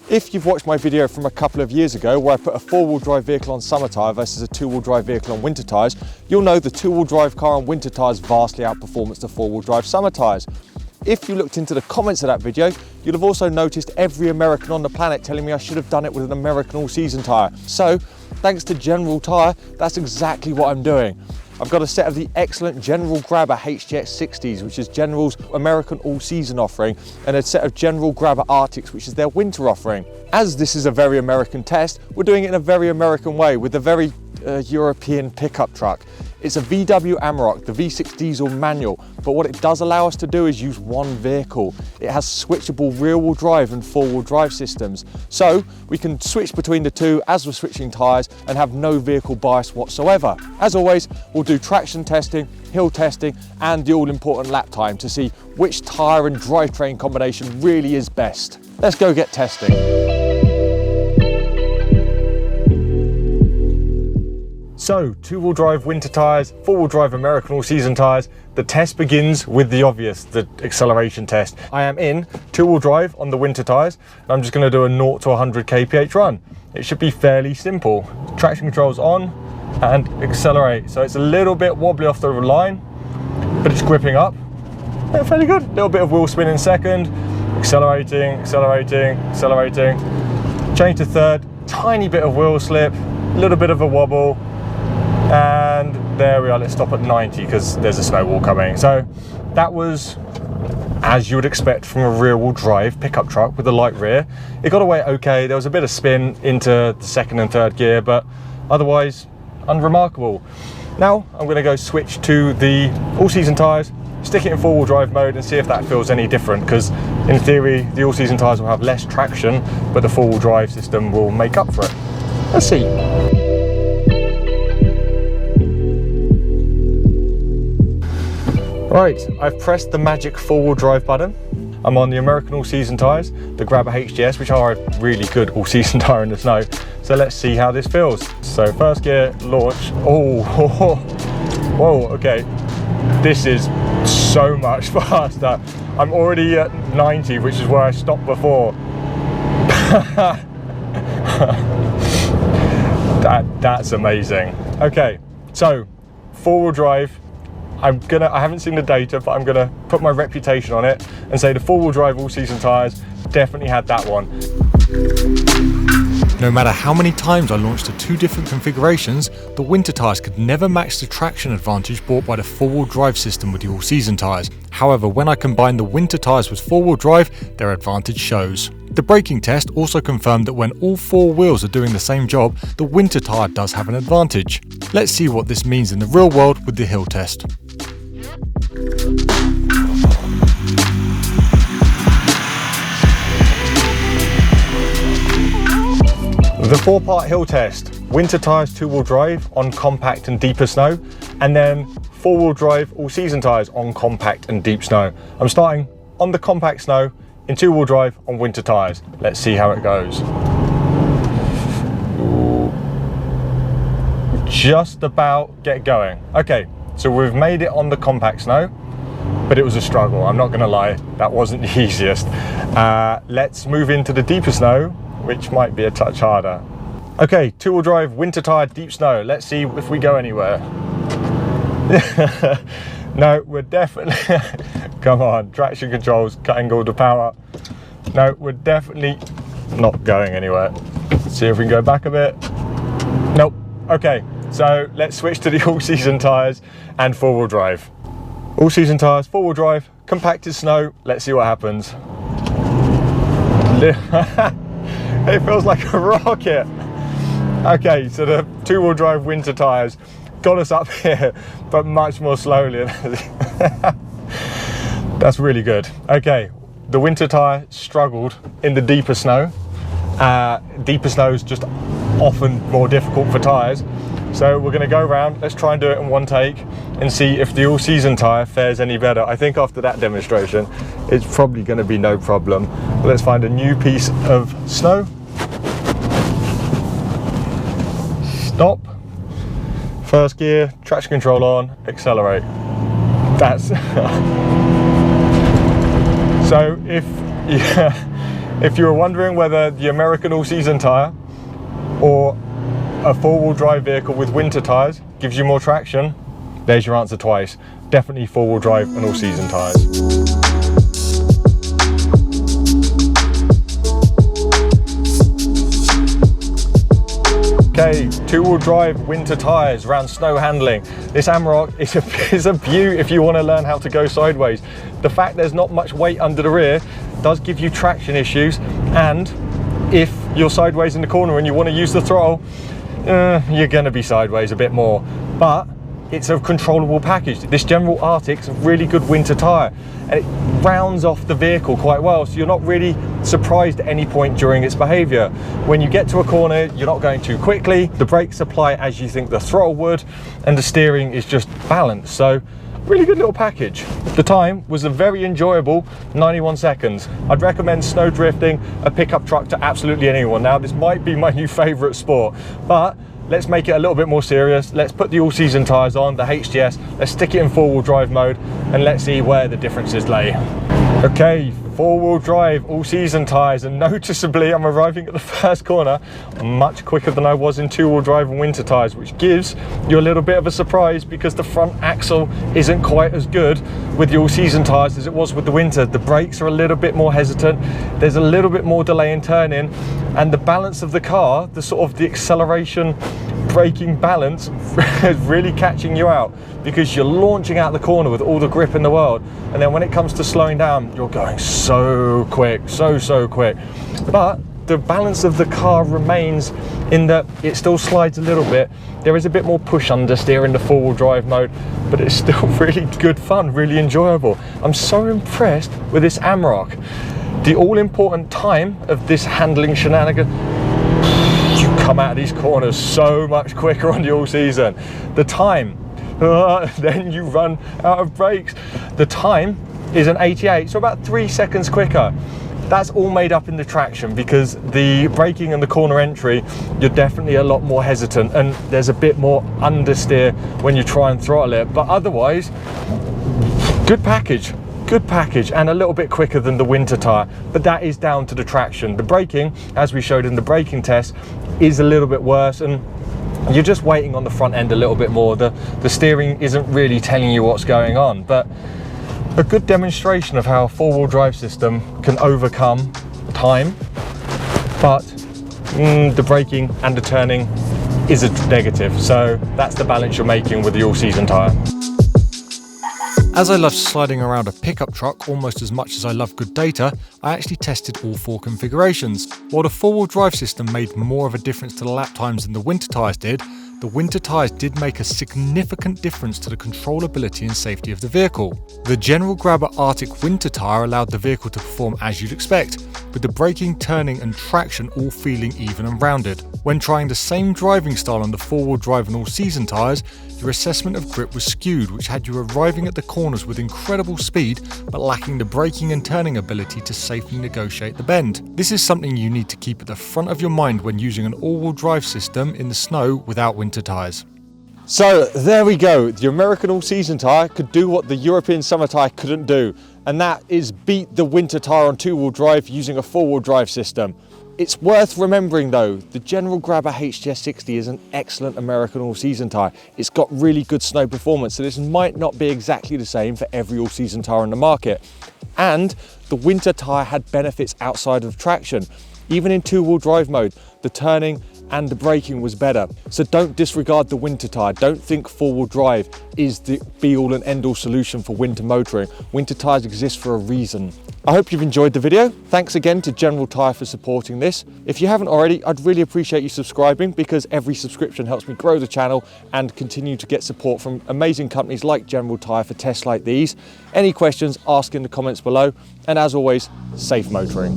If you've watched my video from a couple of years ago where I put a four-wheel drive vehicle on summer tyre versus a two-wheel drive vehicle on winter tyres, you'll know the two-wheel drive car on winter tyres vastly outperforms the four-wheel drive summer tyres. If you looked into the comments of that video, you'll have also noticed every American on the planet telling me I should have done it with an American all-season tyre. So, thanks to General Tyre, that's exactly what I'm doing. I've got a set of the excellent General Grabber HGX 60s, which is General's American all-season offering, and a set of General Grabber Arctics, which is their winter offering. As this is a very American test, we're doing it in a very American way with a very European pickup truck. It's a VW Amarok, the V6 diesel manual, but what it does allow us to do is use one vehicle. It has switchable rear-wheel drive and four-wheel drive systems, so we can switch between the two as we're switching tyres and have no vehicle bias whatsoever. As always, we'll do traction testing, hill testing, and the all-important lap time to see which tyre and drivetrain combination really is best. Let's go get testing. So, two-wheel drive winter tyres, four-wheel drive American all-season tyres. The test begins with the obvious, the acceleration test. I am in two-wheel drive on the winter tyres. I'm just going to do a 0 to 100 kph run. It should be fairly simple. Traction control's on and accelerate. So it's a little bit wobbly off the line, but it's gripping up. Yeah, fairly good. A little bit of wheel spin in second. Accelerating, accelerating, accelerating. Change to third. Tiny bit of wheel slip. A little bit of a wobble. And there we are. Let's stop at 90 because there's a snowball coming. So that was as you would expect from a rear-wheel drive pickup truck with a light rear. It got away okay. There was a bit of spin into the second and third gear, but otherwise unremarkable. Now I'm going to go switch to the all-season tyres, stick it in four-wheel drive mode and see if that feels any different, because in theory the all-season tyres will have less traction, but the four-wheel drive system will make up for it. Let's see. Right, I've pressed the magic four-wheel drive button. I'm on the American all-season tyres, the Grabber HGS, which are a really good all-season tyre in the snow. So let's see how this feels. So first gear, launch. Oh, whoa, okay. This is so much faster. I'm already at 90, which is where I stopped before. That's amazing. Okay, so four-wheel drive. I haven't seen the data, but I'm gonna put my reputation on it and say the four-wheel drive all-season tyres definitely had that one. No matter how many times I launched to two different configurations, the winter tyres could never match the traction advantage brought by the four-wheel drive system with the all-season tyres. However, when I combine the winter tyres with four-wheel drive, their advantage shows. The braking test also confirmed that when all four wheels are doing the same job, the winter tyre does have an advantage. Let's see what this means in the real world with the hill test. The four-part hill test. Winter tyres two-wheel drive on compact and deeper snow, and then four-wheel drive all-season tyres on compact and deep snow. I'm starting on the compact snow in two-wheel drive on winter tyres. Let's see how it goes. Ooh. Just about get going. Okay, so we've made it on the compact snow, but it was a struggle. I'm not gonna lie, that wasn't the easiest. Let's move into the deeper snow, which might be a touch harder. Okay, two-wheel drive, winter tyre, deep snow. Let's see if we go anywhere. No, we're definitely, come on, traction controls, cutting all the power. No, we're definitely not going anywhere. Let's see if we can go back a bit. Nope, okay, so let's switch to the all-season tyres and four-wheel drive. All-season tyres, four-wheel drive, compacted snow, let's see what happens. It feels like a rocket. Okay, so the two-wheel drive winter tyres got us up here, but much more slowly. That's really good. Okay, the winter tyre struggled in the deeper snow. Deeper snow is just often more difficult for tyres. So we're gonna go around, let's try and do it in one take and see if the all-season tyre fares any better. I think after that demonstration, it's probably gonna be no problem. Let's find a new piece of snow. Stop. First gear, traction control on, accelerate. That's... So If you were wondering whether the American all-season tyre or a four-wheel drive vehicle with winter tyres gives you more traction, there's your answer twice. Definitely four-wheel drive and all-season tyres. Okay, two-wheel drive winter tyres around snow handling. This Amarok is a beaut if you want to learn how to go sideways. The fact there's not much weight under the rear does give you traction issues, and if you're sideways in the corner and you want to use the throttle, you're going to be sideways a bit more. But it's a controllable package. This General Arctic's a really good winter tyre, and it rounds off the vehicle quite well, so you're not really surprised at any point during its behaviour. When you get to a corner, you're not going too quickly, the brakes apply as you think the throttle would, and the steering is just balanced. So really good little package. The time was a very enjoyable 91 seconds. I'd recommend snow drifting a pickup truck to absolutely anyone. Now, this might be my new favourite sport, but let's make it a little bit more serious. Let's put the all-season tyres on, the HTS, let's stick it in four-wheel drive mode, and let's see where the differences lay. Okay, four-wheel drive, all-season tyres, and noticeably I'm arriving at the first corner much quicker than I was in two-wheel drive and winter tyres, which gives you a little bit of a surprise because the front axle isn't quite as good with the all-season tyres as it was with the winter. The brakes are a little bit more hesitant, there's a little bit more delay in turning, and the balance of the car, the acceleration braking balance is really catching you out because you're launching out the corner with all the grip in the world, and then when it comes to slowing down, you're going so quick, so quick. But the balance of the car remains in that it still slides a little bit. There is a bit more push understeer in the four-wheel drive mode, but it's still really good fun, really enjoyable. I'm so impressed with this Amarok. The all-important time of this handling shenanigan, you come out of these corners so much quicker on the all-season. The time, then you run out of brakes. The time is an 88, so about 3 seconds quicker. That's all made up in the traction because the braking and the corner entry, you're definitely a lot more hesitant, and there's a bit more understeer when you try and throttle it. But otherwise, good package, and a little bit quicker than the winter tyre, but that is down to the traction. The braking, as we showed in the braking test, is a little bit worse, and you're just waiting on the front end a little bit more. The steering isn't really telling you what's going on, but a good demonstration of how a four-wheel drive system can overcome time, but the braking and the turning is a negative. So that's the balance you're making with the all-season tyre. As I love sliding around a pickup truck almost as much as I love good data, I actually tested all four configurations. While the four-wheel drive system made more of a difference to the lap times than the winter tyres did, the winter tyres did make a significant difference to the controllability and safety of the vehicle. The General Grabber Arctic winter tyre allowed the vehicle to perform as you'd expect, with the braking, turning and traction all feeling even and rounded. When trying the same driving style on the four-wheel drive and all-season tyres, your assessment of grip was skewed, which had you arriving at the corners with incredible speed but lacking the braking and turning ability to safely negotiate the bend. This is something you need to keep at the front of your mind when using an all-wheel drive system in the snow without winter tyres. So there we go, the American all-season tyre could do what the European summer tyre couldn't do, and that is beat the winter tyre on two-wheel drive using a four-wheel drive system. It's worth remembering though, the General Grabber HTS 60 is an excellent American all-season tyre. It's got really good snow performance, so this might not be exactly the same for every all-season tyre on the market. And the winter tyre had benefits outside of traction. Even in two-wheel drive mode, the turning and the braking was better. So don't disregard the winter tyre. Don't think four-wheel drive is the be-all and end-all solution for winter motoring. Winter tyres exist for a reason. I hope you've enjoyed the video. Thanks again to General Tyre for supporting this. If you haven't already, I'd really appreciate you subscribing because every subscription helps me grow the channel and continue to get support from amazing companies like General Tyre for tests like these. Any questions, ask in the comments below. And as always, safe motoring.